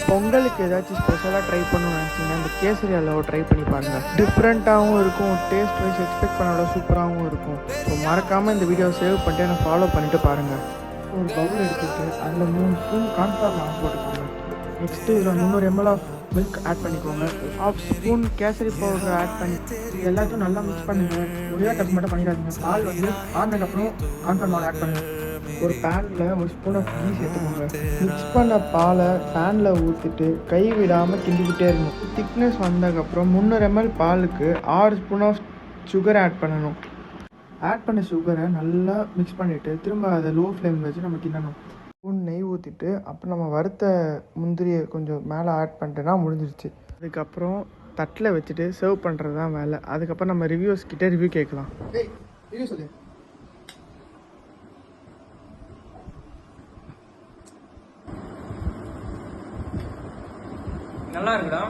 பொங்கலுக்கு ஏதாச்சும் ஸ்பெஷலாக ட்ரை பண்ணணும்னு நினச்சிங்கன்னா இந்த கேசரி அல்வாவை ட்ரை பண்ணி பாருங்கள். டிஃப்ரெண்ட்டாகவும் இருக்கும், டேஸ்ட் வைஸ் எக்ஸ்பெக்ட் பண்ணோட சூப்பராகவும் இருக்கும். ஸோ மறக்காமல் இந்த வீடியோவை சேவ் பண்ணிட்டு என்னை ஃபாலோ பண்ணிவிட்டு பாருங்கள். ஒரு பவுல் எடுத்துகிட்டு அதில் 3 ஸ்பூன் கார்ன்ஃப்ளவர் மாவு போட்டுக்கோங்க. நெக்ஸ்ட்டு இதில் 300 ml ஆஃப் மில்க் ஆட் பண்ணிக்கோங்க. 1/2 ஸ்பூன் கேசரி பவுடர் ஆட் பண்ணி எல்லாத்தையும் நல்லா மிக்ஸ் பண்ணுங்கள். ஒரே டச் மட்டும் பண்ணிடாதீங்க. பால் ஆனதுக்கப்புறம் கார்ன்ஃப்ளவர் மாவு ஆட் பண்ணுங்கள். ஒரு பேனில் 1 ஸ்பூன் ஆஃப் கீ சேர்த்துக்கோங்க. மிக்ஸ் பண்ண பாலை பேனில் ஊற்றிட்டு கை விடாமல் கிண்டிக்கிட்டே இருக்கணும். திக்னஸ் வந்ததுக்கப்புறம் 300 ml பாலுக்கு 6 ஸ்பூன் ஆஃப் சுகர் ஆட் பண்ணணும். ஆட் பண்ண சுகரை நல்லா மிக்ஸ் பண்ணிவிட்டு திரும்ப அதை லோ ஃப்ளேம் வச்சு நம்ம கிண்டணும். ஸ்பூன் நெய் ஊற்றிட்டு அப்புறம் நம்ம வறுத்த முந்திரியை கொஞ்சம் மேலே ஆட் பண்ணிட்டேன்னா முடிஞ்சிருச்சு. அதுக்கப்புறம் தட்டில் வச்சுட்டு சர்வ் பண்ணுறது தான் வேலை. அதுக்கப்புறம் நம்ம ரிவ்யூஸ் கிட்டே ரிவ்யூ கேட்கலாம். ரிவ்யூ சொல்லு. நல்லா இருக்குடா.